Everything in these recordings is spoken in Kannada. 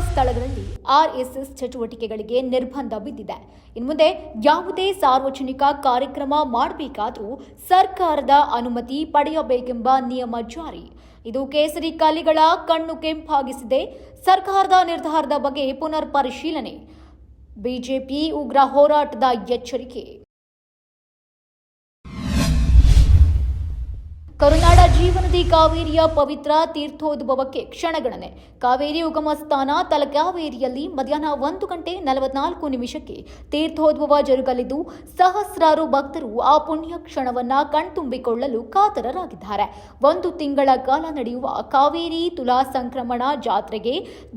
ಸ್ಥಳಗಳಲ್ಲಿ ಆರ್ಎಸ್ಎಸ್ ಚಟುವಟಿಕೆಗಳಿಗೆ ನಿರ್ಬಂಧ ಬಿದ್ದಿದೆ. ಇನ್ನು ಮುಂದೆ ಯಾವುದೇ ಸಾರ್ವಜನಿಕ ಕಾರ್ಯಕ್ರಮ ಮಾಡಬೇಕಾದರೂ ಸರ್ಕಾರದ ಅನುಮತಿ ಪಡೆಯಬೇಕೆಂಬ ನಿಯಮ ಜಾರಿ. ಇದು ಕೇಸರಿ ಕಲಿಗಳ ಕಣ್ಣು ಕೆಂಪಾಗಿಸಿದೆ. ಸರ್ಕಾರದ ನಿರ್ಧಾರದ ಬಗ್ಗೆ ಪುನರ್ ಪರಿಶೀಲನೆ. ಬಿಜೆಪಿ ಉಗ್ರ ಹೋರಾಟದ ಎಚ್ಚರಿಕೆ. ಕರುನಾಡ ಜೀವನದಿ ಕಾವೇರಿಯ ಪವಿತ್ರ ತೀರ್ಥೋದ್ಭವಕ್ಕೆ ಕ್ಷಣಗಣನೆ. ಕಾವೇರಿ ಉಗಮ ಸ್ಥಾನ ತಲಕಾವೇರಿಯಲ್ಲಿ ಮಧ್ಯಾಹ್ನ 1:44 ತೀರ್ಥೋದ್ಭವ ಜರುಗಲಿದ್ದು, ಸಹಸ್ರಾರು ಭಕ್ತರು ಆ ಪುಣ್ಯ ಕ್ಷಣವನ್ನ ಕಣ್ತುಂಬಿಕೊಳ್ಳಲು ಕಾತರರಾಗಿದ್ದಾರೆ. 1 ತಿಂಗಳ ಕಾಲ ನಡೆಯುವ ಕಾವೇರಿ ತುಲಾ ಸಂಕ್ರಮಣ ಜಾತ್ರೆಗೆ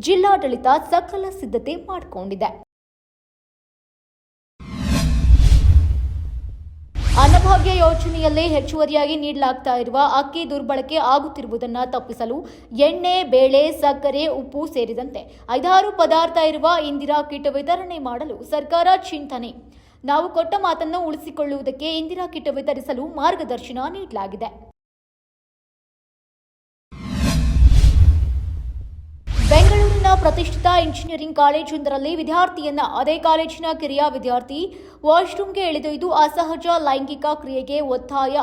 ಜಿಲ್ಲಾಡಳಿತ ಸಕಲ ಸಿದ್ಧತೆ ಮಾಡಿಕೊಂಡಿದೆ. ಅನ್ನಭಾಗ್ಯ ಯೋಜನೆಯಲ್ಲಿ ಹೆಚ್ಚುವರಿಯಾಗಿ ನೀಡಲಾಗ್ತಾ ಇರುವ ಅಕ್ಕಿ ದುರ್ಬಳಕೆ ಆಗುತ್ತಿರುವುದನ್ನು ತಪ್ಪಿಸಲು ಎಣ್ಣೆ, ಬೇಳೆ, ಸಕ್ಕರೆ, ಉಪ್ಪು ಸೇರಿದಂತೆ 5-6 ಪದಾರ್ಥ ಇರುವ ಇಂದಿರಾ ಕಿಟ್ ವಿತರಣೆ ಮಾಡಲು ಸರ್ಕಾರ ಚಿಂತನೆ. ನಾವು ಕೊಟ್ಟ ಮಾತನ್ನು ಉಳಿಸಿಕೊಳ್ಳುವುದಕ್ಕೆ ಇಂದಿರಾ ಕಿಟ್ ವಿತರಿಸಲು ಮಾರ್ಗದರ್ಶನ ನೀಡಲಾಗಿದೆ. ಬೆಂಗಳೂರಿನ ಪ್ರತಿಷ್ಠಿತ ಇಂಜಿನಿಯರಿಂಗ್ ಕಾಲೇಜೊಂದರಲ್ಲಿ ವಿದ್ಯಾರ್ಥಿಯನ್ನ ಅದೇ ಕಾಲೇಜಿನ ಕಿರಿಯ ವಿದ್ಯಾರ್ಥಿ ವಾಶ್ರೂಮ್ಗೆ ಎಳೆದೊಯ್ದು ಅಸಹಜ ಲೈಂಗಿಕ ಕ್ರಿಯೆಗೆ ಒತ್ತಾಯ,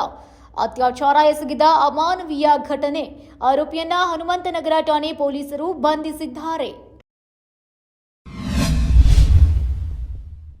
ಅತ್ಯಾಚಾರ ಎಸಗಿದ ಅಮಾನವೀಯ ಘಟನೆ. ಆರೋಪಿಯನ್ನ ಹನುಮಂತನಗರ ಠಾಣೆ ಪೊಲೀಸರು ಬಂಧಿಸಿದ್ದಾರೆ.